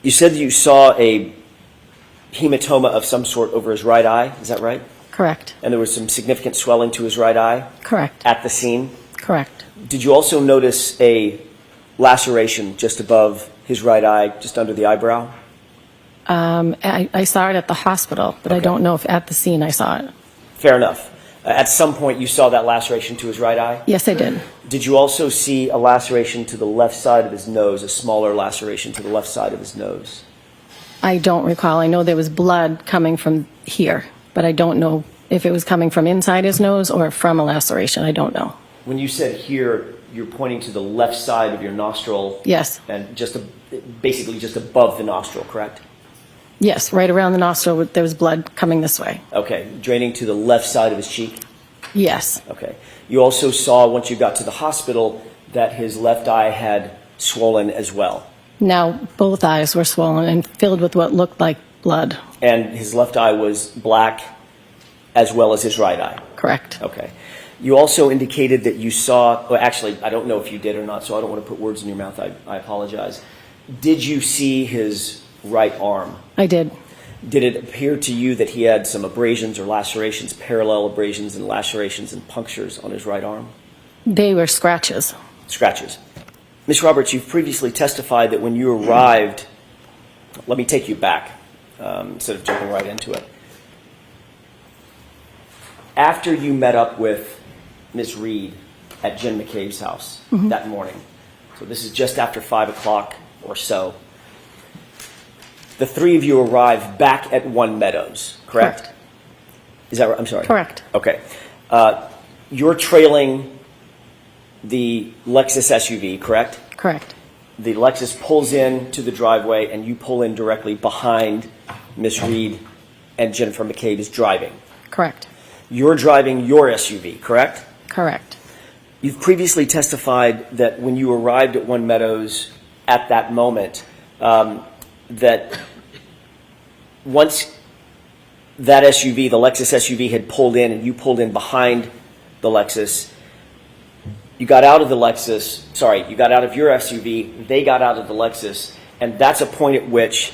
You said that you saw a hematoma of some sort over his right eye. Is that right? Correct. And there was some significant swelling to his right eye? Correct. At the scene? Correct. Did you also notice a laceration just above his right eye, just under the eyebrow? I saw it at the hospital, but I don't know if at the scene I saw it. Fair enough. At some point you saw that laceration to his right eye? Yes, I did. Did you also see a laceration to the left side of his nose, a smaller laceration to the left side of his nose? I don't recall. I know there was blood coming from here, but I don't know if it was coming from inside his nose or from a laceration. I don't know. When you said here, you're pointing to the left side of your nostril. Yes. And basically just above the nostril, correct? Yes, right around the nostril, there was blood coming this way. Okay, draining to the left side of his cheek? Yes. Okay. You also saw, once you got to the hospital, that his left eye had swollen as well. Now, both eyes were swollen and filled with what looked like blood. And his left eye was black as well as his right eye? Correct. Okay. You also indicated that you saw, well, actually, I don't know if you did or not, so I don't want to put words in your mouth. I apologize. Did you see his right arm? I did. Did it appear to you that he had some abrasions or lacerations, parallel abrasions and lacerations and punctures on his right arm? They were scratches. Scratches. Ms. Roberts, you've previously testified that when you arrived, let me take you back instead of jumping right into it. After you met up with Ms. Reed at Jen McCabe's house that morning, so this is just after 5 o'clock or so, the three of you arrived back at One Meadows, correct? Is that right? I'm sorry. Correct. Okay. You're trailing the Lexus SUV, correct? Correct. The Lexus pulls in to the driveway and you pull in directly behind Ms. Reed and Jennifer McCabe is driving. Correct. You're driving your SUV, correct? Correct. You've previously testified that when you arrived at One Meadows at that moment, that once that SUV, the Lexus SUV, had pulled in and you pulled in behind the Lexus, you got out of the Lexus, sorry, you got out of your SUV, they got out of the Lexus, and that's a point at which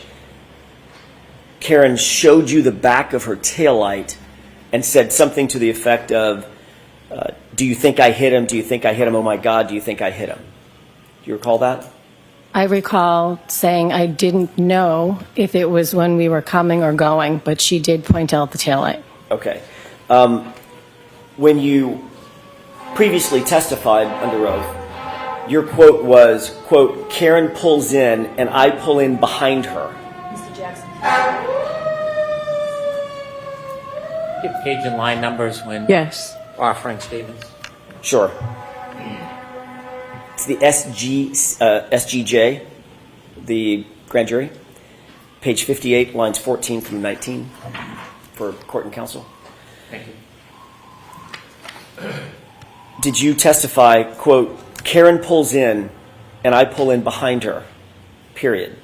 Karen showed you the back of her taillight and said something to the effect of, do you think I hit him? Do you think I hit him? Oh my God, do you think I hit him? Do you recall that? I recall saying I didn't know if it was when we were coming or going, but she did point out the taillight. Okay. When you previously testified under oath, your quote was, quote, Karen pulls in and I pull in behind her. Mr. Jackson. Give page and line numbers when Yes. offering statements. Sure. It's the SGJ, the grand jury, page 58, lines 14 through 19 for court and counsel. Thank you. Did you testify, quote, Karen pulls in and I pull in behind her, period.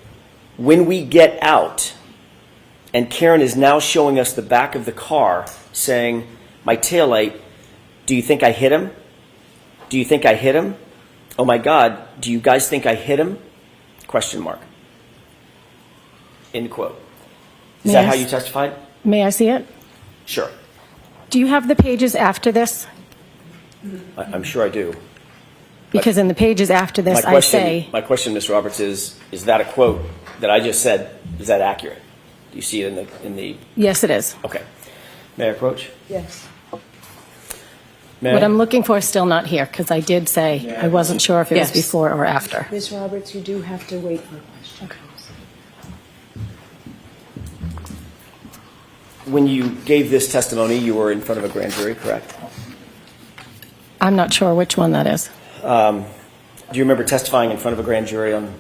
When we get out, and Karen is now showing us the back of the car saying, my taillight, do you think I hit him? Do you think I hit him? Oh my God, do you guys think I hit him? Question mark. End quote. Is that how you testified? May I see it? Sure. Do you have the pages after this? I'm sure I do. Because in the pages after this, I say... My question, Ms. Roberts, is that a quote that I just said, is that accurate? Do you see it in the... Yes, it is. Okay. May I approach? Yes. May What I? I'm looking for is still not here, because I did say I wasn't sure if it was Yes. before or after. Ms. Roberts, you do have to wait for a question. When you gave this testimony, you were in front of a grand jury, correct? I'm not sure which one that is. Do you remember testifying in front of a grand jury on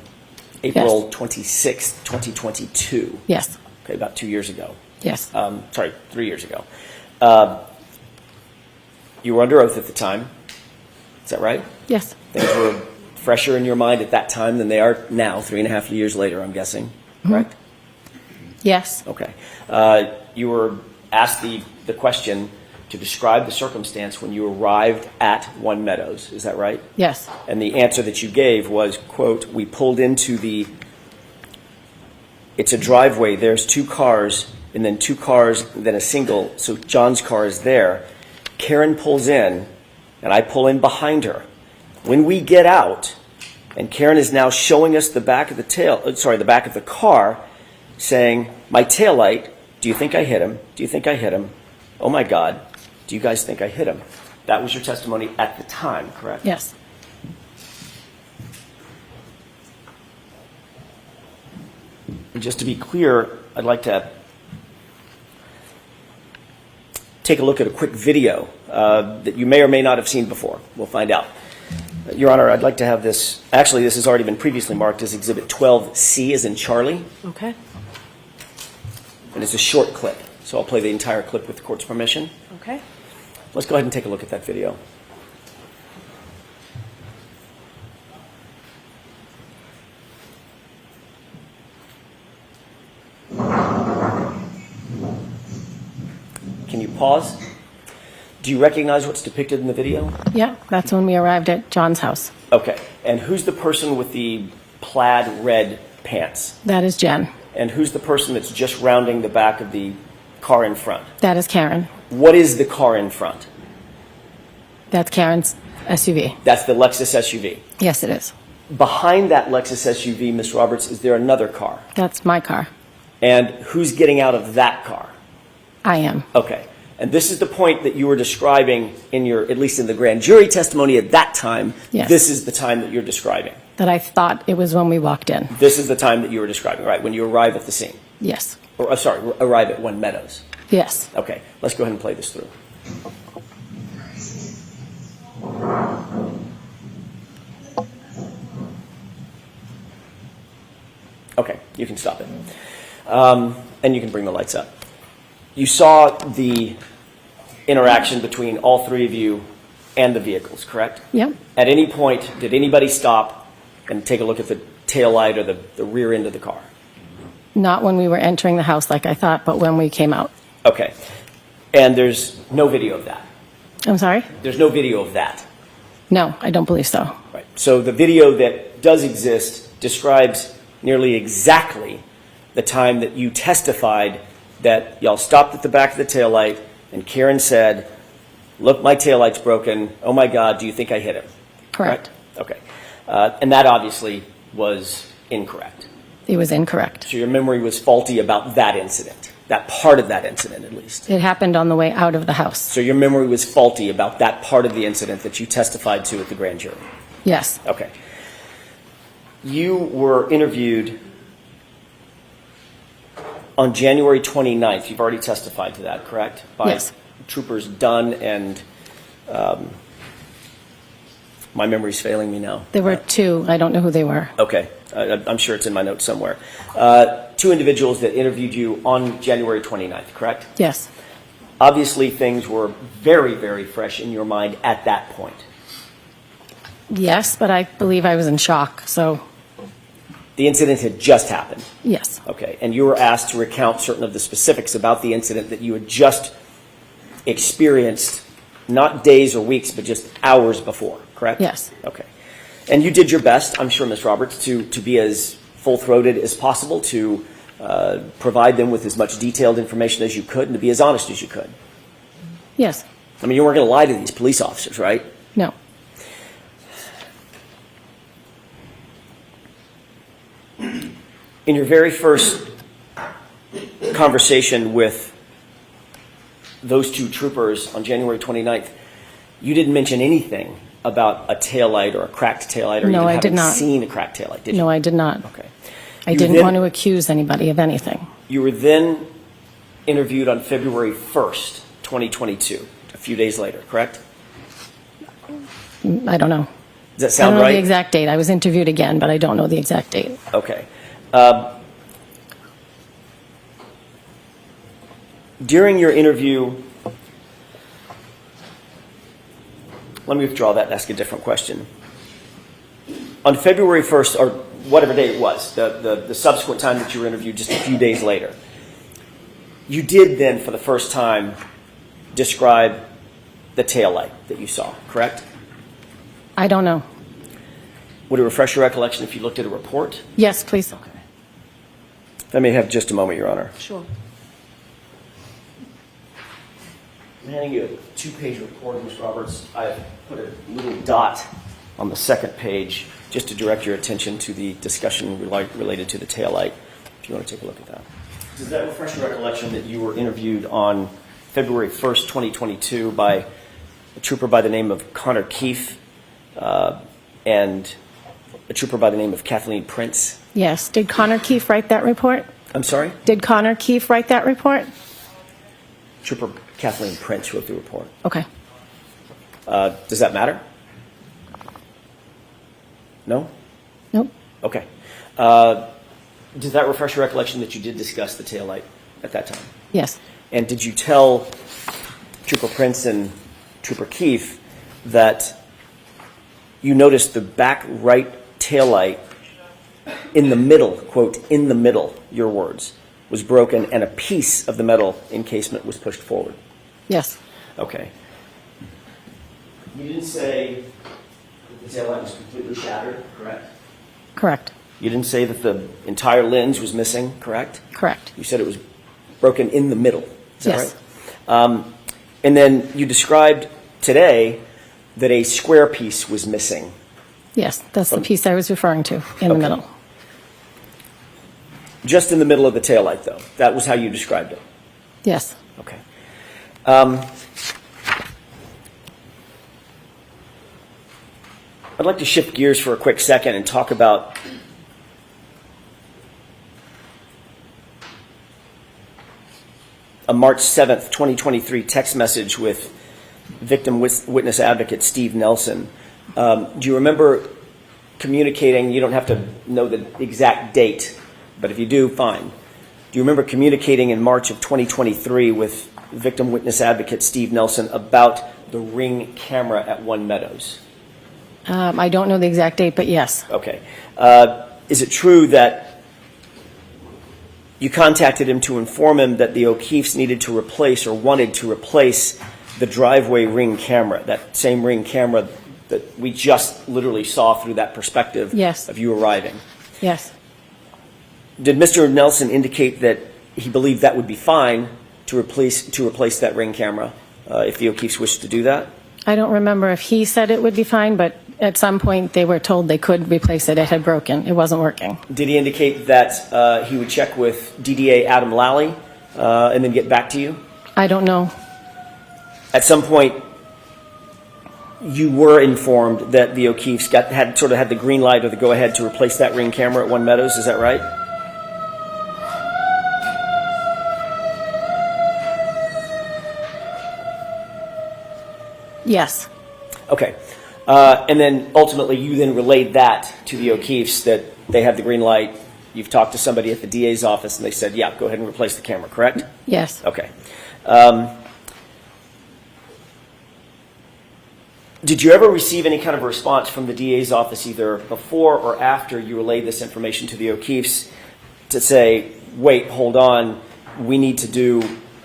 April 26th, 2022? Yes. Okay, about 2 years ago. Yes. 3 years ago. You were under oath at the time. Is that right? Yes. Things were fresher in your mind at that time than they are now, 3.5 years later, I'm guessing. Correct? Yes. Okay. You were asked the question to describe the circumstance when you arrived at One Meadows. Is that right? Yes. And the answer that you gave was, quote, we pulled into the It's a driveway. There's two cars, and then two cars, then a single. So John's car is there. Karen pulls in, and I pull in behind her. When we get out, and Karen is now showing us the back of the back of the car, saying, "My taillight, do you think I hit him? Do you think I hit him? Oh my God, do you guys think I hit him?" That was your testimony at the time, correct? Yes. And just to be clear, I'd like to take a look at a quick video that you may or may not have seen before. We'll find out. Your Honor, I'd like to have this. Actually, this has already been previously marked as Exhibit 12C, as in Charlie, Okay. and it's a short clip. So I'll play the entire clip with the court's permission. Okay. Let's go ahead and take a look at that video. Can you pause? Do you recognize what's depicted in the video? Yeah, that's when we arrived at John's house. Okay. And who's the person with the plaid red pants? That is Jen. And who's the person that's just rounding the back of the car in front? That is Karen. What is the car in front? That's Karen's SUV. That's the Lexus SUV. Yes, it is. Behind that Lexus SUV, Ms. Roberts, is there another car? That's my car. And who's getting out of that car? I am. Okay. And this is the point that you were describing in your, at least in the grand jury testimony at that time. Yes. This is the time that you're describing. That I thought it was when we walked in. This is the time that you were describing, right? When you arrive at the scene. Yes. Or, sorry, arrive at One Meadows. Yes. Okay. Let's go ahead and play this through. Okay, you can stop it. And you can bring the lights up. You saw the interaction between all three of you and the vehicles, correct? Yep. At any point, did anybody stop and take a look at the tail light or the rear end of the car? Not when we were entering the house like I thought, but when we came out. Okay. And there's no video of that? I'm sorry? There's no video of that? No, I don't believe so. Right. So the video that does exist describes nearly exactly the time that you testified that y'all stopped at the back of the taillight and Karen said, "Look, my taillight's broken. Oh my God, do you think I hit him?" Correct. Right? Okay. And that obviously was incorrect. It was incorrect. So your memory was faulty about that incident, that part of that incident at least. It happened on the way out of the house. So your memory was faulty about that part of the incident that you testified to at the grand jury. Yes. Okay. You were interviewed on January 29th. You've already testified to that, correct? By Yes. Troopers Dunn and my memory's failing me now. There were two. I don't know who they were. Okay. I'm sure it's in my notes somewhere. Two individuals that interviewed you on January 29th, correct? Yes. Obviously, things were very, very fresh in your mind at that point. Yes, but I believe I was in shock. So, The incident had just happened. yes. Okay. And you were asked to recount certain of the specifics about the incident that you had just experienced, not days or weeks, but just hours before, correct? Yes. Okay. And you did your best, I'm sure, Ms. Roberts, to be as full-throated as possible, to provide them with as much detailed information as you could, and to be as honest as you could. Yes. I mean, you weren't going to lie to these police officers, right? No. In your very first conversation with those two troopers on January 29th, you didn't mention anything about a taillight or a cracked taillight, or No, even I did having not. seen a cracked taillight, did you? No, I did not. Okay. I You didn't then- want to accuse anybody of anything. You were then interviewed on February 1st, 2022, a few days later, correct? I don't know. Does that I sound don't know right? the exact date. I was interviewed again, but I don't know the exact date. Okay. During your interview, let me withdraw that and ask a different question. On February 1st, or whatever day it was, the subsequent time that you were interviewed just a few days later, you did then, for the first time, describe the taillight that you saw, correct? I don't know. Would it refresh your recollection if you looked at a report? Yes, please. I may have just a moment, Your Honor. Sure. I'm handing you a two-page report, Ms. Roberts. I've put a little dot on the second page just to direct your attention to the discussion related to the taillight, if you want to take a look at that. Does that refresh your recollection that you were interviewed on February 1st, 2022 by a trooper by the name of Connor Keefe and a trooper by the name of Kathleen Prince? Yes. Did Connor Keefe write that report? I'm sorry? Did Connor Keefe write that report? Trooper Kathleen Prince wrote the report. Okay. Does that matter? No? Nope. Okay. Does that refresh your recollection that you did discuss the taillight at that time? Yes. And did you tell Trooper Prince and Trooper Keefe that you noticed the back right taillight in the middle, quote, in the middle, your words, was broken and a piece of the metal encasement was pushed forward? Yes. Okay. You didn't say that the taillight was completely shattered, correct? Correct. You didn't say that the entire lens was missing, correct? Correct. You said it was broken in the middle. Is that Yes. right? And then you described today that a square piece was missing. Yes. That's the piece I was referring to in the Okay. middle. Just in the middle of the taillight, though. That was how you described it. Yes. Okay. I'd like to shift gears for a quick second and talk about a March 7th, 2023 text message with victim witness advocate Steve Nelson. Do you remember communicating? You don't have to know the exact date, but if you do, fine. Do you remember communicating in March of 2023 with victim witness advocate Steve Nelson about the Ring camera at One Meadows? I don't know the exact date, but yes. Okay. Is it true that you contacted him to inform him that the O'Keefes needed to replace or wanted to replace the driveway Ring camera, that same Ring camera that we just literally saw through that perspective Yes. of you arriving? Yes. Did Mr. Nelson indicate that he believed that would be fine to replace that Ring camera if the O'Keefes wished to do that? I don't remember if he said it would be fine, but at some point they were told they could replace it. It had broken. It wasn't working. Did he indicate that he would check with DDA Adam Lally and then get back to you? I don't know. At some point, you were informed that the O'Keefes had the green light or the go-ahead to replace that Ring camera at One Meadows. Is that right? Yes. Okay. And then ultimately, you then relayed that to the O'Keefes that they had the green light. You've talked to somebody at the DA's office, and they said, yeah, go ahead and replace the camera, correct? Yes. Okay. Did you ever receive any kind of response from the DA's office either before or after you relayed this information to the O'Keefes to say, wait, hold on, we need to do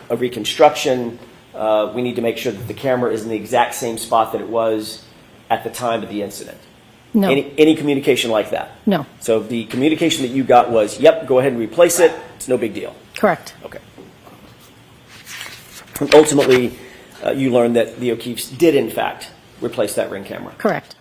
a reconstruction, we need to make sure that the camera is in the exact same spot that it was at the time of the incident? No. Any communication like that? No. So the communication that you got was, yep, go ahead and replace it, it's no big deal. Correct. Okay. And ultimately, you learned that the O'Keefes did, in fact, replace that Ring camera. Correct.